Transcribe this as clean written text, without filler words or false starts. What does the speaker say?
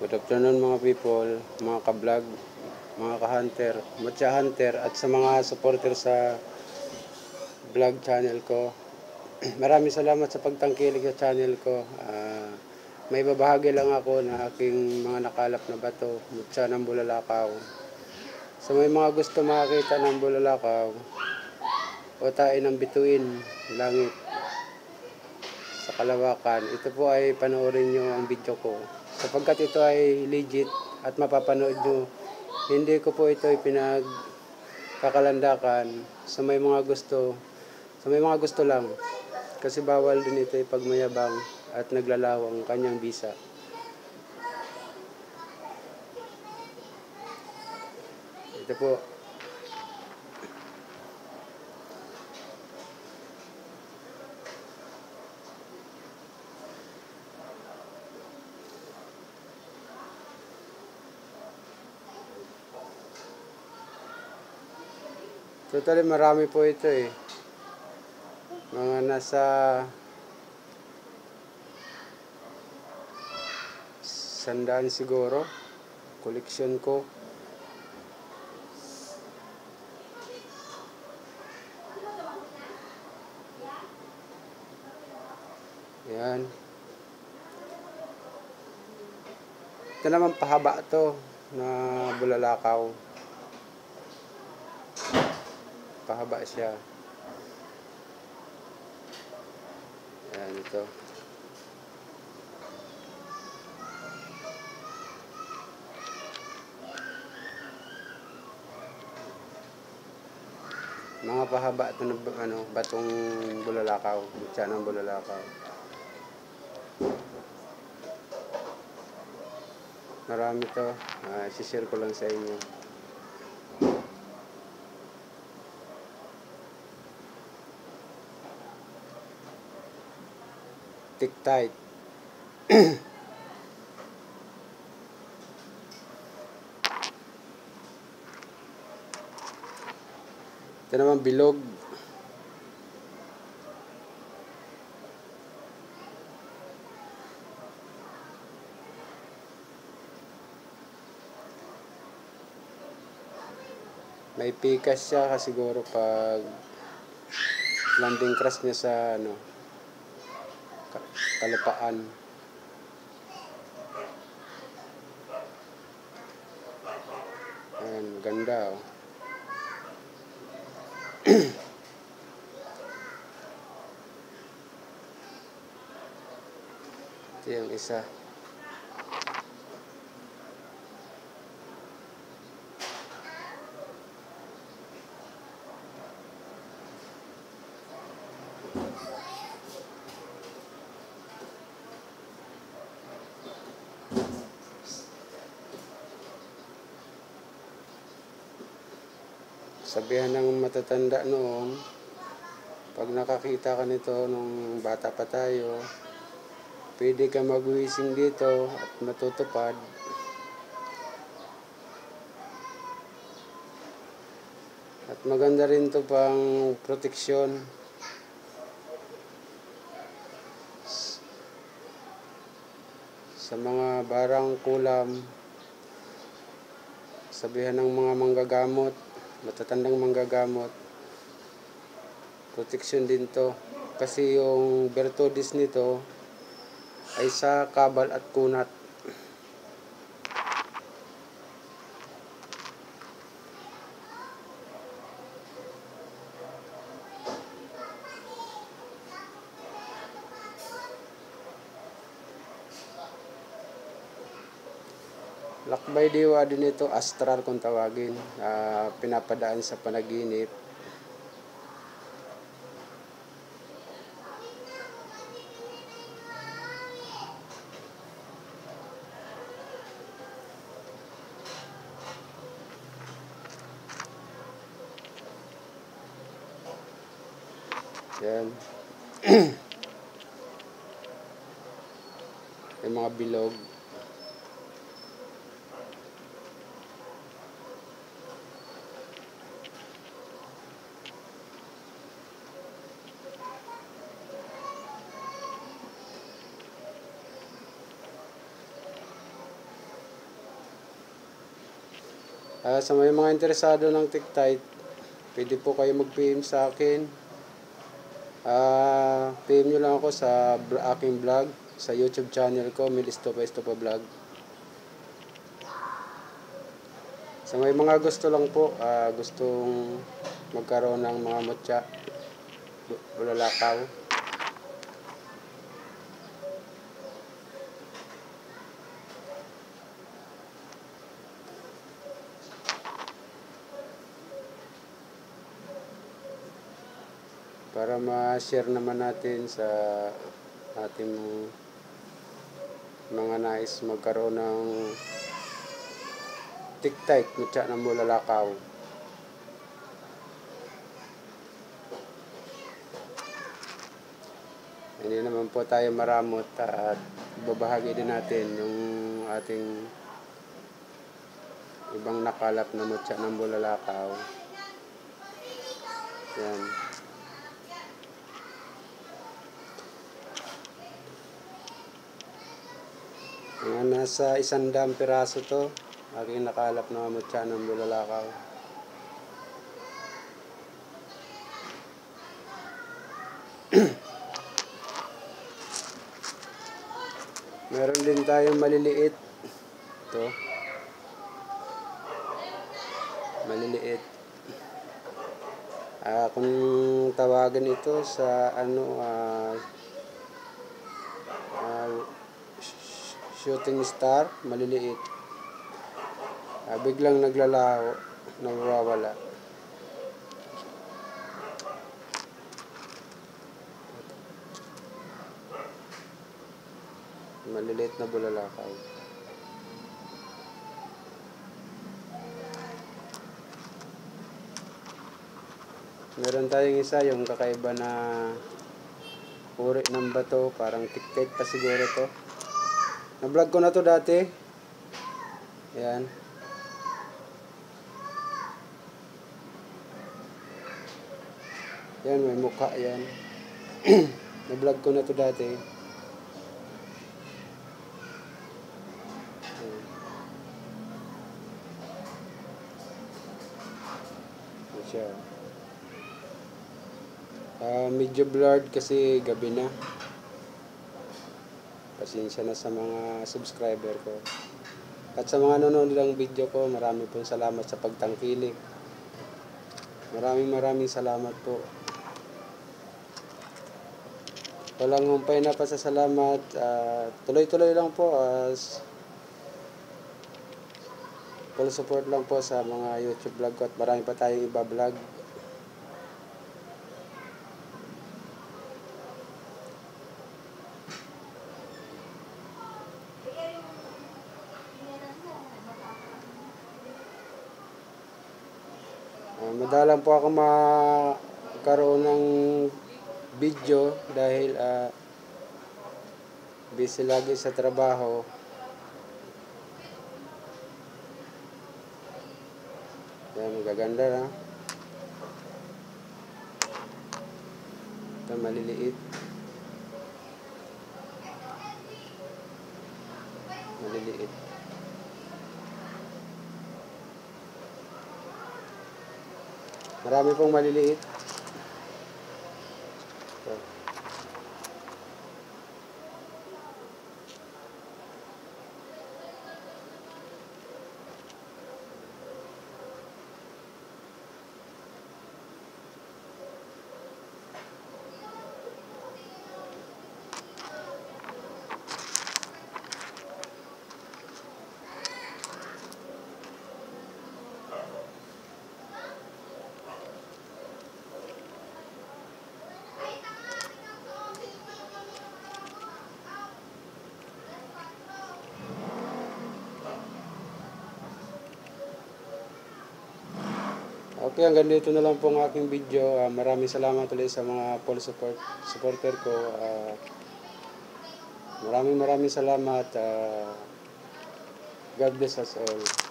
Good afternoon mga people, mga ka-vlog, mga ka-hunter, matcha hunter at sa mga supporter sa vlog channel ko. Maraming salamat sa pagtangkilik sa channel ko. May babahagi lang ako na aking mga nakalap na bato, matcha ng bulalakaw. Sa may mga gusto makakita ng bulalakaw o tayo ng bituin, langit sa kalawakan, ito po ay panoorin nyo ang video ko. Sapagkat ito ay legit at mapapanood nyo, hindi ko po ito ipinagkakalandakan sa may mga gusto lang. Kasi bawal din ito ipagmayabang at naglalawang kanyang bisa. Ito po. Totally marami po ito eh. Mga nasa 100 siguro. Koleksyon ko. Yan. Ito naman pahaba to na bulalakaw. Pahaba siya. Ayan ito. Mga pahaba ito na batong bulalakaw. Matcha ng bulalakaw. Marami to. Share ko lang sa inyo. Tick tight. Ito naman bilog. May pikas siya kasi siguro pag landing crash niya sa kalupaan. Ayan, ganda oh. Ito yung isa. Sabihan ng matatanda noon, pag nakakita ka nito nung bata pa tayo, pwede ka mag-wising dito at matutupad. At maganda rin to pang proteksyon. Sa mga barang kulam, sabihan ng mga manggagamot, matatandang manggagamot, proteksyon din to. Kasi yung bertodis nito ay sa kabal at kunat. Lakbay diwa din ito, astral kung tawagin, pinapadaan sa panaginip. Yan. Yung mga bilog. Sa may mga interesado ng Tiktite, pwede po kayo mag-PM sa akin. PM nyo lang ako sa aking vlog, sa YouTube channel ko, Mil Estopa Vlog. Sa may mga gusto lang po, gustong magkaroon ng mga mutya, bulalakaw. Para ma-share naman natin sa ating mga nais magkaroon ng Tiktite, mutya ng bulalakaw. Hindi naman po tayo maramot at babahagi din natin yung ating ibang nakalap na mutya ng bulalakaw. Yan. Mga nasa 100 piraso to, aking nakalap na mutya ng bulalakaw. Meron din tayong maliliit. Ito. Maliliit. Kung tawagan ito sa shooting star, maliliit. Biglang naglalaho, nawawala. Maliliit na bulalakaw. Meron tayong isa, yung kakaiba na uri ng bato, parang Tiktite pa siguro to. Na-vlog ko na to dati. Ayan. Yan, may mukha yan. Na-vlog ko na to dati. Ayan siya. Medyo blurred kasi gabi na. Pasensya na sa mga subscriber ko. At sa mga nanonood ng video ko, marami pong salamat sa pagtangkilik. Maraming salamat po. Walang humpay na pasasalamat. Tuloy-tuloy lang po. Full support lang po sa mga YouTube vlog ko at marami pa tayong iba vlog. Madalang po ako magkaroon ng video dahil busy lagi sa trabaho. Yan, magaganda na. Ito maliliit. Maliliit. Marami pong maliliit. So, okay, hanggang dito na lang po ang aking video. Maraming salamat ulit sa mga full supporter ko. Maraming salamat. God bless us all.